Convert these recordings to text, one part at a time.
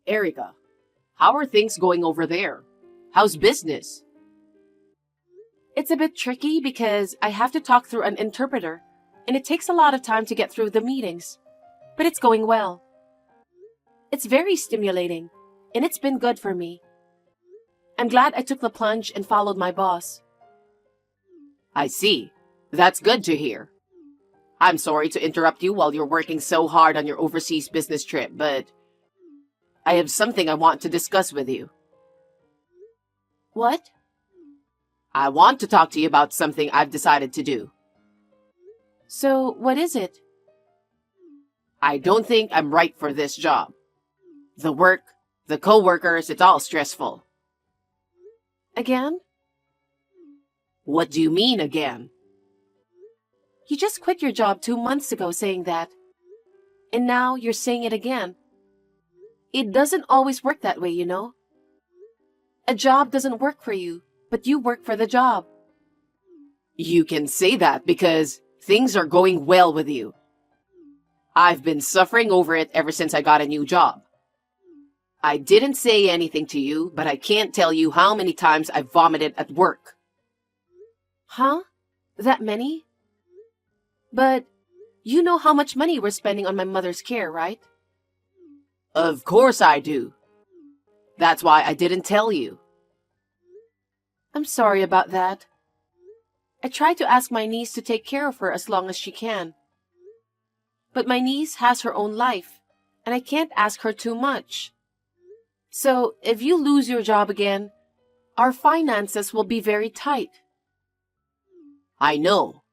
Erica, how are things going over there? How's business? It's a bit tricky because I have to talk through an interpreter, and it takes a lot of time to get through the meetings. But it's going well. It's very stimulating, and it's been good for me. I'm glad I took the plunge and followed my boss. I see. That's good to hear. I'm sorry to interrupt you while you're working so hard on your overseas business trip, but I have something I want to discuss with you. What? I want to talk to you about something I've decided to do. So, what is it? I don't think I'm right for this job. The work, the co-workers, it's all stressful. Again? What do you mean again? You just quit your job 2 months ago saying that. And now you're saying it again. It doesn't always work that way, you know. A job doesn't work for you, but you work for the job. You can say that because things are going well with you. I've been suffering over it ever since I got a new job. I didn't say anything to you, but I can't tell you how many times I've vomited at work. Huh? That many? But you know how much money we're spending on my mother's care, right? Of course I do. That's why I didn't tell you. I'm sorry about that. I tried to ask my niece to take care of her as long as she can. But my niece has her own life, and I can't ask her too much. So, if you lose your job again, our finances will be very tight. I know.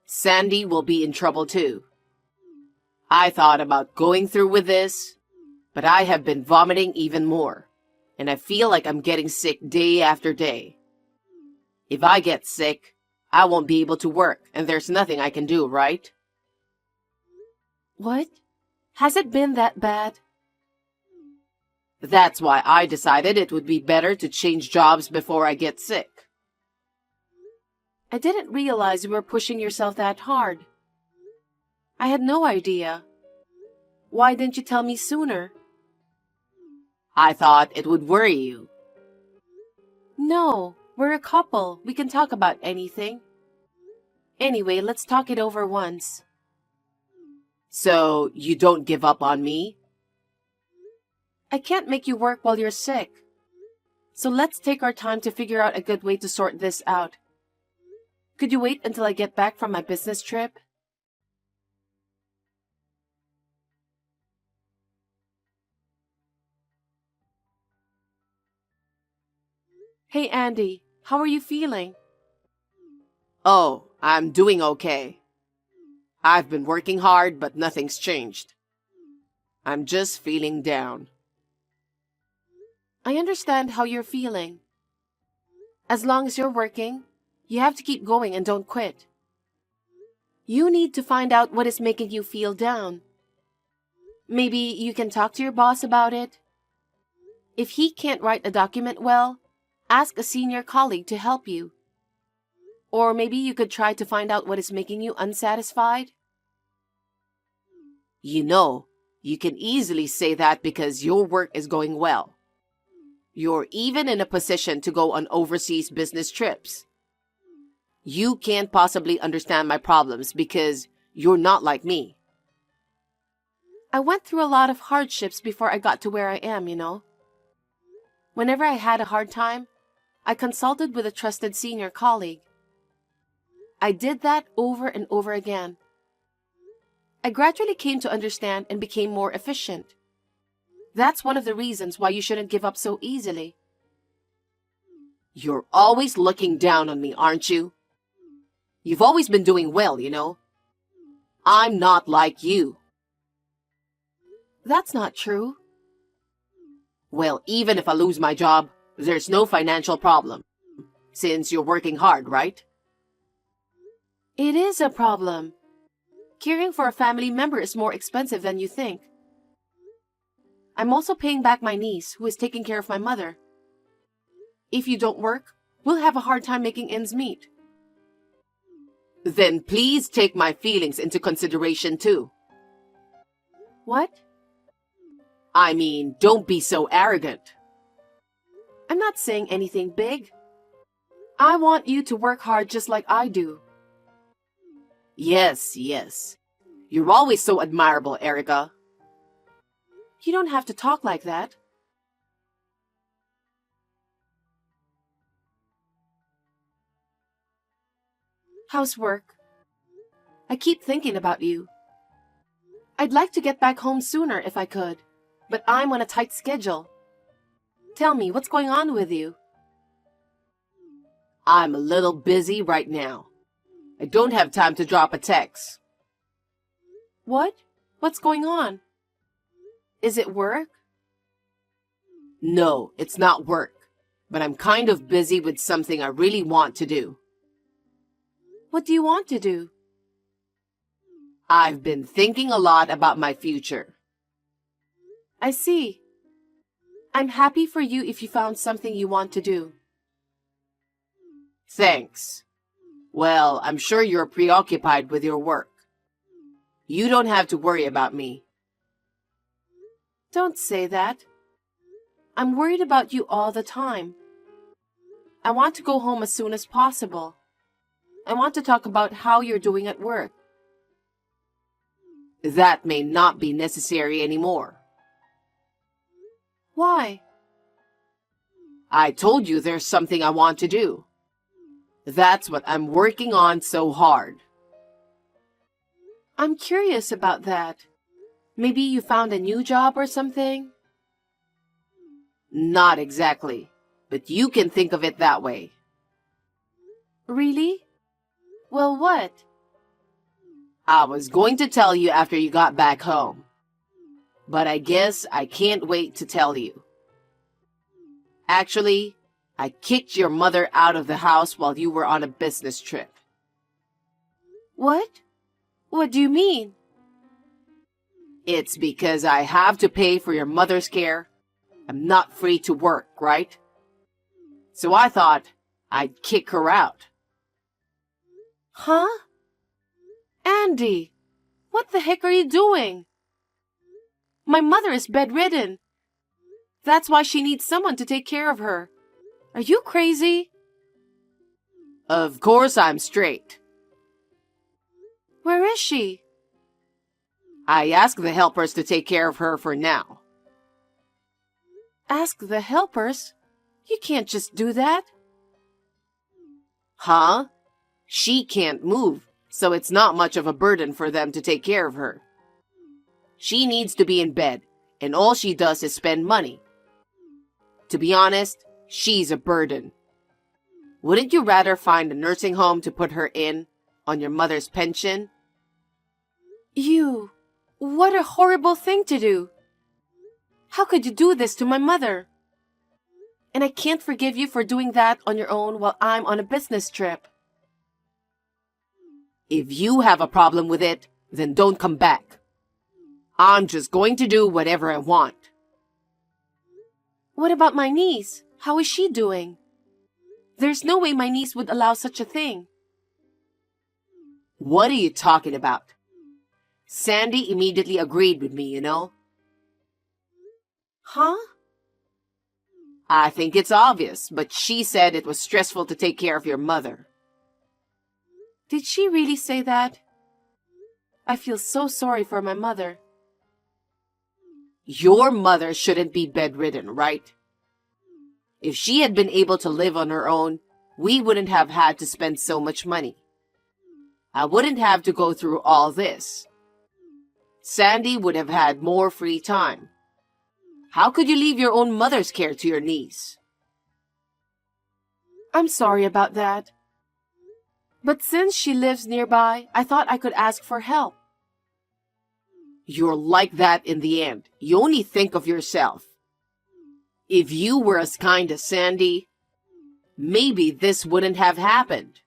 Sandy will be in trouble too. I thought about going through with this, but I have been vomiting even more, and I feel like I'm getting sick day after day. If I get sick, I won't be able to work, and there's nothing I can do, right? What? Has it been that bad? That's why I decided it would be better to change jobs before I get sick. I didn't realize you were pushing yourself that hard. I had no idea. Why didn't you tell me sooner? I thought it would worry you. No, we're a couple. We can talk about anything. Anyway, let's talk it over once. So, you don't give up on me? I can't make you work while you're sick. So let's take our time to figure out a good way to sort this out. Could you wait until I get back from my business trip? Hey Andy, how are you feeling? Oh, I'm doing okay. I've been working hard, but nothing's changed. I'm just feeling down. I understand how you're feeling. As long as you're working, you have to keep going and don't quit. You need to find out what is making you feel down. Maybe you can talk to your boss about it. If he can't write a document well, ask a senior colleague to help you. Or maybe you could try to find out what is making you unsatisfied. You know, you can easily say that because your work is going well. You're even in a position to go on overseas business trips. You can't possibly understand my problems because you're not like me. I went through a lot of hardships before I got to where I am, you know. Whenever I had a hard time, I consulted with a trusted senior colleague. I did that over and over again. I gradually came to understand and became more efficient. That's one of the reasons why you shouldn't give up so easily. You're always looking down on me, aren't you? You've always been doing well, you know. I'm not like you. That's not true. Well, even if I lose my job, there's no financial problem, since you're working hard, right? It is a problem. Caring for a family member is more expensive than you think. I'm also paying back my niece, who is taking care of my mother. If you don't work, we'll have a hard time making ends meet. Then please take my feelings into consideration too. What? I mean, don't be so arrogant. I'm not saying anything big. I want you to work hard just like I do. Yes, yes. You're always so admirable, Erica. You don't have to talk like that. How's work? I keep thinking about you. I'd like to get back home sooner if I could, but I'm on a tight schedule. Tell me, what's going on with you? I'm a little busy right now. I don't have time to drop a text. What? What's going on? Is it work? No, it's not work, but I'm kind of busy with something I really want to do. What do you want to do? I've been thinking a lot about my future. I see. I'm happy for you if you found something you want to do. Thanks. Well, I'm sure you're preoccupied with your work. You don't have to worry about me. Don't say that. I'm worried about you all the time. I want to go home as soon as possible. I want to talk about how you're doing at work. That may not be necessary anymore. Why? I told you there's something I want to do. That's what I'm working on so hard. I'm curious about that. Maybe you found a new job or something? Not exactly, but you can think of it that way. Really? Well, what? I was going to tell you after you got back home, but I guess I can't wait to tell you. Actually, I kicked your mother out of the house while you were on a business trip. What? What do you mean? It's because I have to pay for your mother's care. I'm not free to work, right? So I thought I'd kick her out. Huh? Andy, what the heck are you doing? My mother is bedridden. That's why she needs someone to take care of her. Are you crazy? Of course I'm straight. Where is she? I asked the helpers to take care of her for now. Ask the helpers? You can't just do that. Huh? She can't move, so it's not much of a burden for them to take care of her. She needs to be in bed, and all she does is spend money. To be honest, she's a burden. Wouldn't you rather find a nursing home to put her in on your mother's pension? What a horrible thing to do. How could you do this to my mother? And I can't forgive you for doing that on your own while I'm on a business trip. If you have a problem with it, then don't come back. I'm just going to do whatever I want. What about my niece? How is she doing? There's no way my niece would allow such a thing. What are you talking about? Sandy immediately agreed with me, you know? Huh? I think it's obvious, but she said it was stressful to take care of your mother. Did she really say that? I feel so sorry for my mother. Your mother shouldn't be bedridden, right? If she had been able to live on her own, we wouldn't have had to spend so much money. I wouldn't have to go through all this. Sandy would have had more free time. How could you leave your own mother's care to your niece? I'm sorry about that. But since she lives nearby, I thought I could ask for help. You're like that in the end. You only think of yourself. If you were as kind as Sandy, maybe this wouldn't have happened.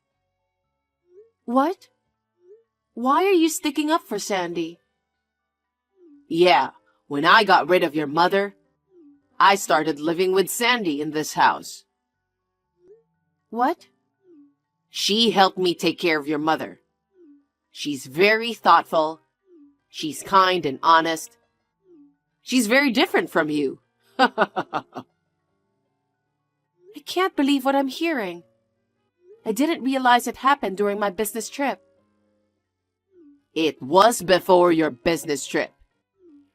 What? Why are you sticking up for Sandy? Yeah, when I got rid of your mother, I started living with Sandy in this house. What? She helped me take care of your mother. She's very thoughtful. She's kind and honest. She's very different from you. I can't believe what I'm hearing. I didn't realize it happened during my business trip. It was before your business trip.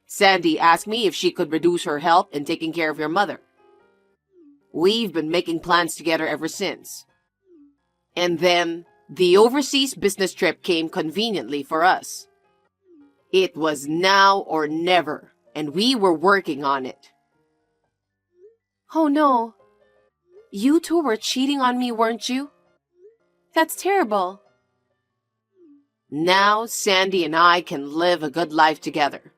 Sandy asked me if she could reduce her help in taking care of your mother. We've been making plans together ever since. And then the overseas business trip came conveniently for us. It was now or never, and we were working on it. Oh no. You two were cheating on me, weren't you? That's terrible. Now Sandy and I can live a good life together.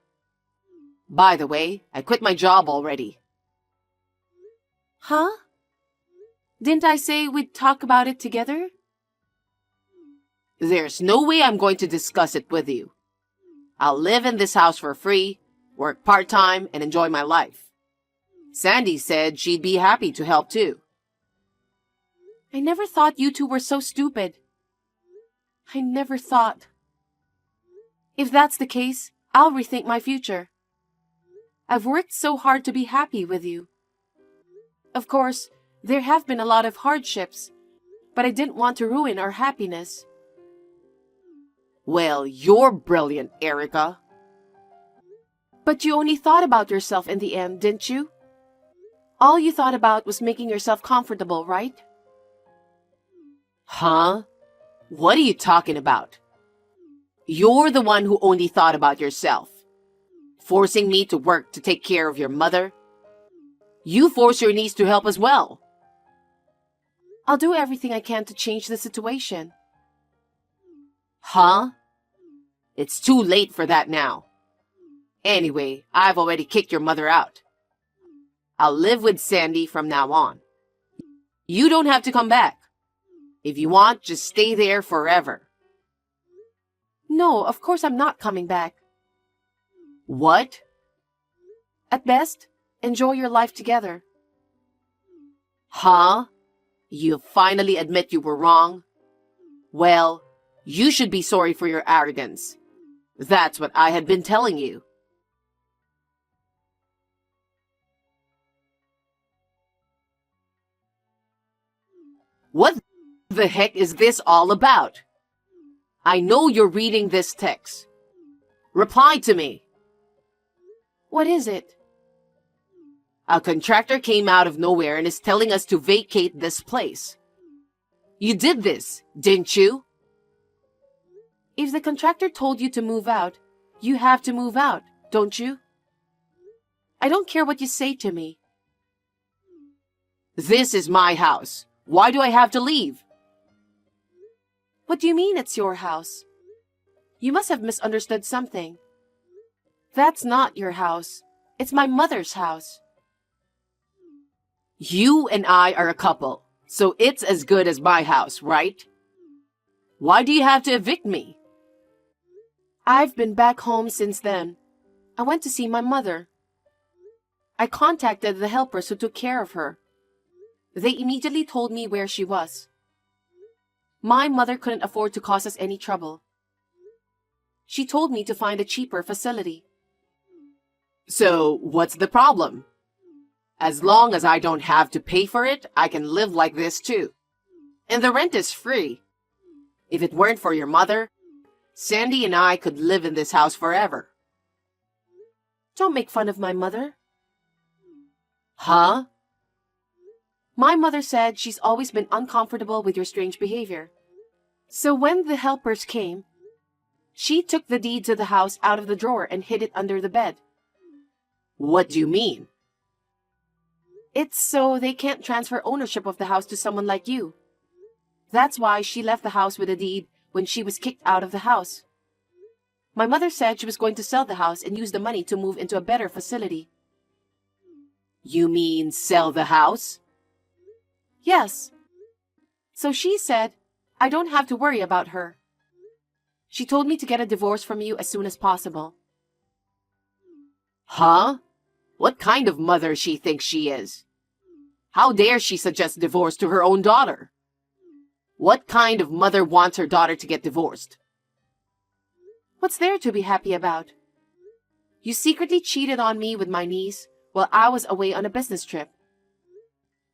By the way, I quit my job already. Huh? Didn't I say we'd talk about it together? There's no way I'm going to discuss it with you. I'll live in this house for free, work part-time, and enjoy my life. Sandy said she'd be happy to help too. I never thought you two were so stupid. I never thought. If that's the case, I'll rethink my future. I've worked so hard to be happy with you. Of course, there have been a lot of hardships, but I didn't want to ruin our happiness. Well, you're brilliant, Erica. But you only thought about yourself in the end, didn't you? All you thought about was making yourself comfortable, right? Huh? What are you talking about? You're the one who only thought about yourself. Forcing me to work to take care of your mother. You force your niece to help as well. I'll do everything I can to change the situation. Huh? It's too late for that now. Anyway, I've already kicked your mother out. I'll live with Sandy from now on. You don't have to come back. If you want, just stay there forever. No, of course I'm not coming back. What? At best, enjoy your life together. Huh? You finally admit you were wrong? Well, you should be sorry for your arrogance. That's what I had been telling you. What the heck is this all about? I know you're reading this text. Reply to me. What is it? A contractor came out of nowhere and is telling us to vacate this place. You did this, didn't you? If the contractor told you to move out, you have to move out, don't you? I don't care what you say to me. This is my house. Why do I have to leave? What do you mean it's your house? You must have misunderstood something. That's not your house. It's my mother's house. You and I are a couple, so it's as good as my house, right? Why do you have to evict me? I've been back home since then. I went to see my mother. I contacted the helpers who took care of her. They immediately told me where she was. My mother couldn't afford to cause us any trouble. She told me to find a cheaper facility. So, what's the problem? As long as I don't have to pay for it, I can live like this too. And the rent is free. If it weren't for your mother, Sandy and I could live in this house forever. Don't make fun of my mother. Huh? My mother said she's always been uncomfortable with your strange behavior. So when the helpers came, she took the deed to the house out of the drawer and hid it under the bed. What do you mean? It's so they can't transfer ownership of the house to someone like you. That's why she left the house with a deed when she was kicked out of the house. My mother said she was going to sell the house and use the money to move into a better facility. You mean sell the house? Yes. So she said, I don't have to worry about her. She told me to get a divorce from you as soon as possible. Huh? What kind of mother she thinks she is? How dare she suggest divorce to her own daughter? What kind of mother wants her daughter to get divorced? What's there to be happy about? You secretly cheated on me with my niece while I was away on a business trip.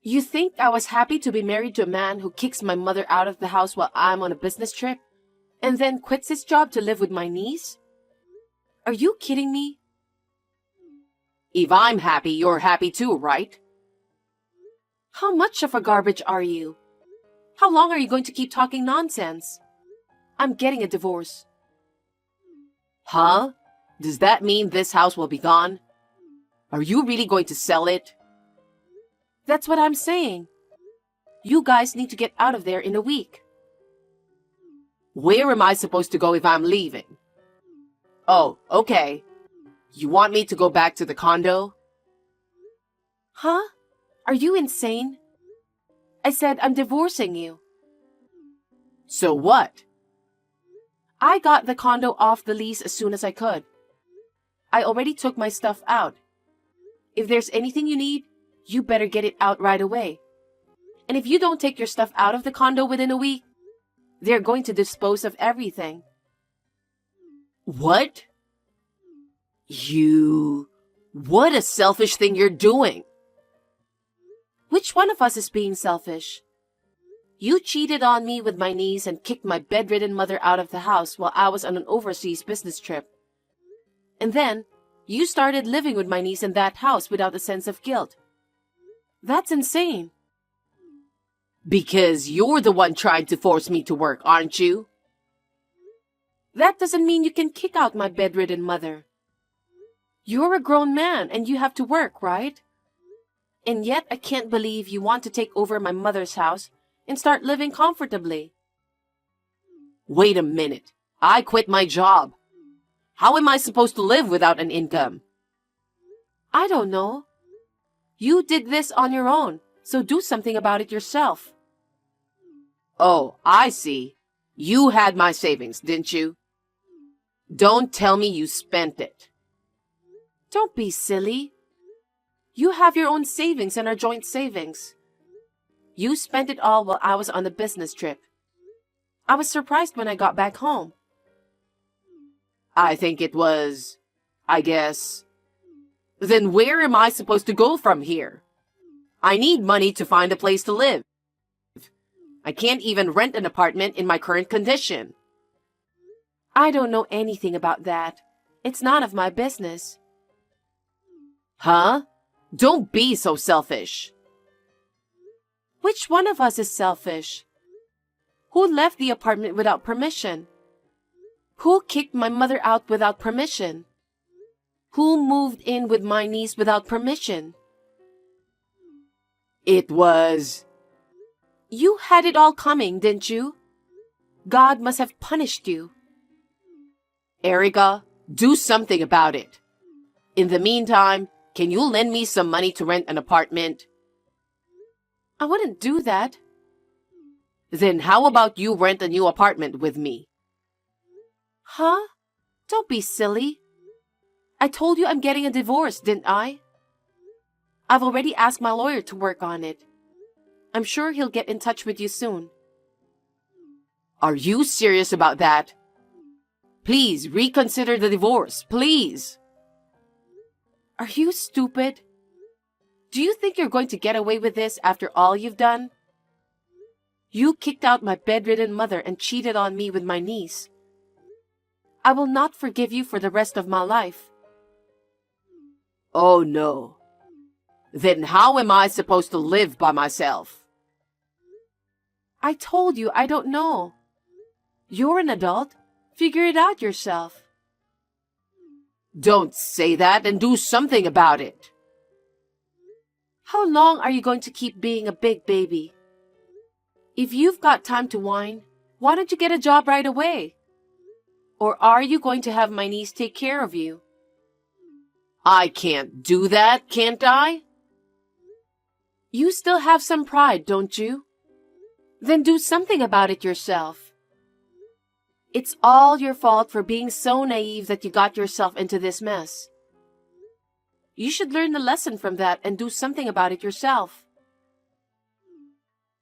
You think I was happy to be married to a man who kicks my mother out of the house while I'm on a business trip and then quits his job to live with my niece? Are you kidding me? If I'm happy, you're happy too, right? How much of a garbage are you? How long are you going to keep talking nonsense? I'm getting a divorce. Huh? Does that mean this house will be gone? Are you really going to sell it? That's what I'm saying. You guys need to get out of there in a week. Where am I supposed to go if I'm leaving? Oh, okay. You want me to go back to the condo? Huh? Are you insane? I said I'm divorcing you. So what? I got the condo off the lease as soon as I could. I already took my stuff out. If there's anything you need, you better get it out right away. And if you don't take your stuff out of the condo within a week, they're going to dispose of everything. What? What a selfish thing you're doing. Which one of us is being selfish? You cheated on me with my niece and kicked my bedridden mother out of the house while I was on an overseas business trip. And then, you started living with my niece in that house without a sense of guilt. That's insane. Because you're the one trying to force me to work, aren't you? That doesn't mean you can kick out my bedridden mother. You're a grown man and you have to work, right? And yet I can't believe you want to take over my mother's house and start living comfortably. Wait a minute. I quit my job. How am I supposed to live without an income? I don't know. You did this on your own, so do something about it yourself. Oh, I see. You had my savings, didn't you? Don't tell me you spent it. Don't be silly. You have your own savings and our joint savings. You spent it all while I was on a business trip. I was surprised when I got back home. I think it was, I guess. Then where am I supposed to go from here? I need money to find a place to live. I can't even rent an apartment in my current condition. I don't know anything about that. It's none of my business. Huh? Don't be so selfish. Which one of us is selfish? Who left the apartment without permission? Who kicked my mother out without permission? Who moved in with my niece without permission? It was... You had it all coming, didn't you? God must have punished you. Erica, do something about it. In the meantime, can you lend me some money to rent an apartment? I wouldn't do that. Then how about you rent a new apartment with me? Huh? Don't be silly. I told you I'm getting a divorce, didn't I? I've already asked my lawyer to work on it. I'm sure he'll get in touch with you soon. Are you serious about that? Please reconsider the divorce, please. Are you stupid? Do you think you're going to get away with this after all you've done? You kicked out my bedridden mother and cheated on me with my niece. I will not forgive you for the rest of my life. Oh no. Then how am I supposed to live by myself? I told you I don't know. You're an adult. Figure it out yourself. Don't say that and do something about it. How long are you going to keep being a big baby? If you've got time to whine, why don't you get a job right away? Or are you going to have my niece take care of you? I can't do that, can't I? You still have some pride, don't you? Then do something about it yourself. It's all your fault for being so naive that you got yourself into this mess. You should learn the lesson from that and do something about it yourself.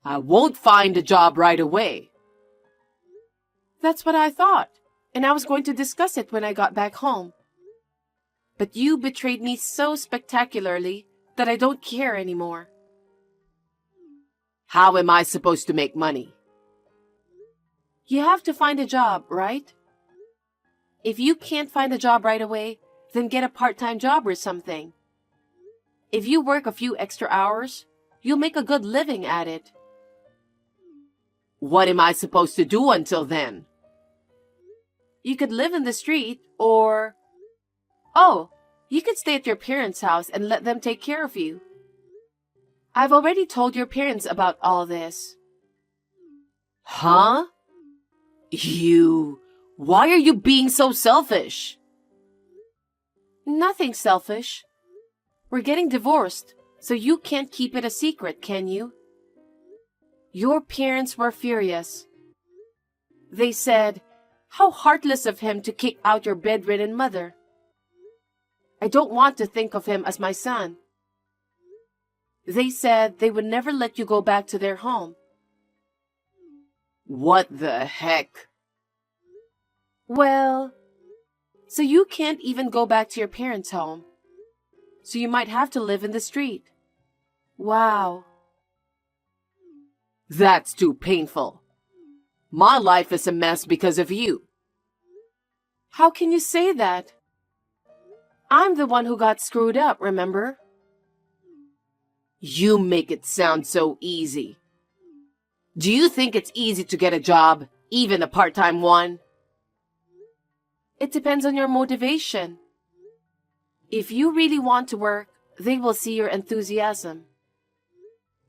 I won't find a job right away. That's what I thought, and I was going to discuss it when I got back home. But you betrayed me so spectacularly that I don't care anymore. How am I supposed to make money? You have to find a job, right? If you can't find a job right away, then get a part-time job or something. If you work a few extra hours, you'll make a good living at it. What am I supposed to do until then? You could live in the street or... Oh, you could stay at your parents' house and let them take care of you. I've already told your parents about all this. Huh? Why are you being so selfish? Nothing selfish. We're getting divorced, so you can't keep it a secret, can you? Your parents were furious. They said, "How heartless of him to kick out your bedridden mother. I don't want to think of him as my son." They said they would never let you go back to their home. What the heck? Well, so you can't even go back to your parents' home. So you might have to live in the street. Wow. That's too painful. My life is a mess because of you. How can you say that? I'm the one who got screwed up, remember? You make it sound so easy. Do you think it's easy to get a job, even a part-time one? It depends on your motivation. If you really want to work, they will see your enthusiasm.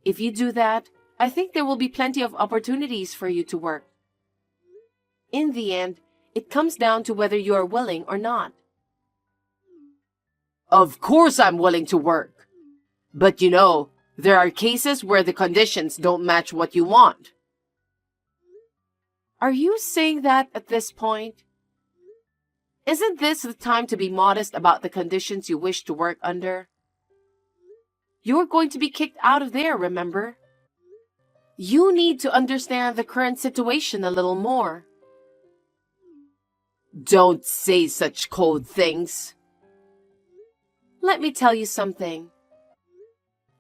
If you do that, I think there will be plenty of opportunities for you to work. In the end, it comes down to whether you are willing or not. Of course I'm willing to work. But there are cases where the conditions don't match what you want. Are you saying that at this point? Isn't this the time to be modest about the conditions you wish to work under? You're going to be kicked out of there, remember? You need to understand the current situation a little more. Don't say such cold things. Let me tell you something.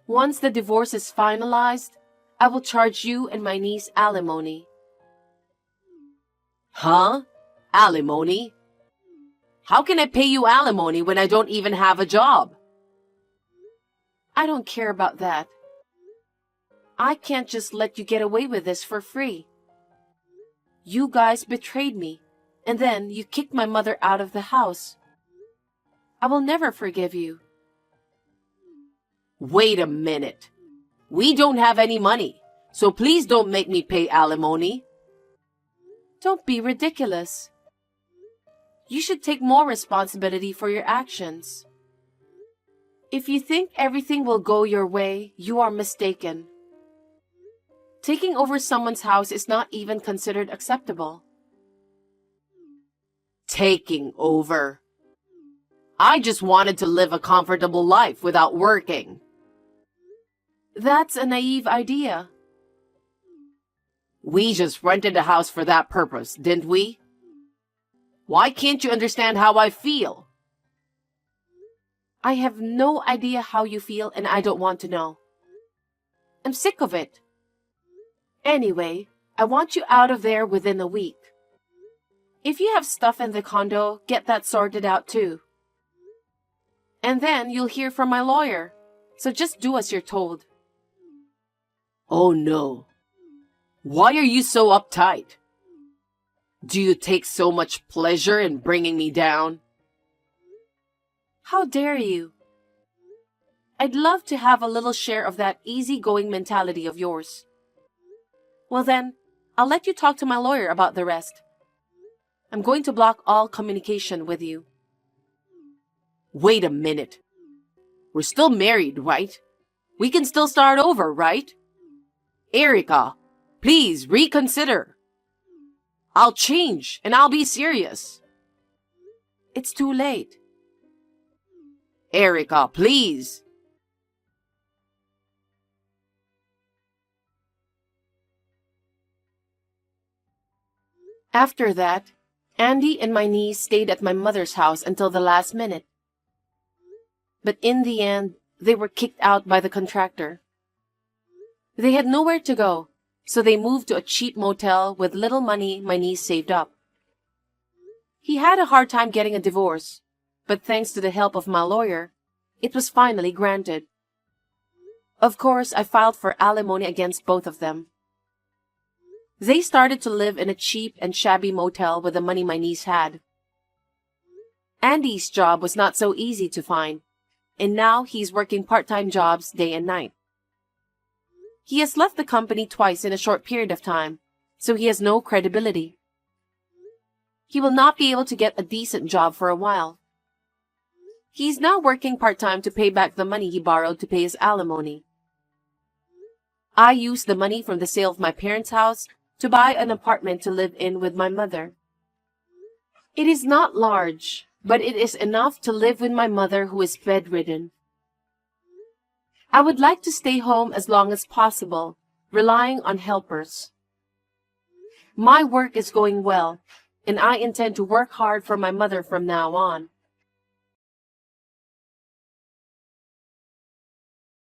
Once the divorce is finalized, I will charge you and my niece alimony. Huh? Alimony? How can I pay you alimony when I don't even have a job? I don't care about that. I can't just let you get away with this for free. You guys betrayed me, and then you kicked my mother out of the house. I will never forgive you. Wait a minute. We don't have any money, so please don't make me pay alimony. Don't be ridiculous. You should take more responsibility for your actions. If you think everything will go your way, you are mistaken. Taking over someone's house is not even considered acceptable. Taking over. I just wanted to live a comfortable life without working. That's a naive idea. We just rented a house for that purpose, didn't we? Why can't you understand how I feel? I have no idea how you feel, and I don't want to know. I'm sick of it. Anyway, I want you out of there within a week. If you have stuff in the condo, get that sorted out too. And then you'll hear from my lawyer, so just do as you're told. Oh no. Why are you so uptight? Do you take so much pleasure in bringing me down? How dare you? I'd love to have a little share of that easygoing mentality of yours. Well then, I'll let you talk to my lawyer about the rest. I'm going to block all communication with you. Wait a minute. We're still married, right? We can still start over, right? Erica, please reconsider. I'll change and I'll be serious. It's too late. Erica, please. After that, Andy and my niece stayed at my mother's house until the last minute. but in the end, they were kicked out by the contractor. They had nowhere to go, so they moved to a cheap motel with little money my niece saved up. He had a hard time getting a divorce, but thanks to the help of my lawyer, it was finally granted. Of course, I filed for alimony against both of them. They started to live in a cheap and shabby motel with the money my niece had. Andy's job was not so easy to find, and now he's working part-time jobs day and night. He has left the company twice in a short period of time, so he has no credibility. He will not be able to get a decent job for a while. He's now working part-time to pay back the money he borrowed to pay his alimony. I used the money from the sale of my parents' house to buy an apartment to live in with my mother. It is not large, but it is enough to live with my mother who is bedridden. I would like to stay home as long as possible, relying on helpers. My work is going well, and I intend to work hard for my mother from now on.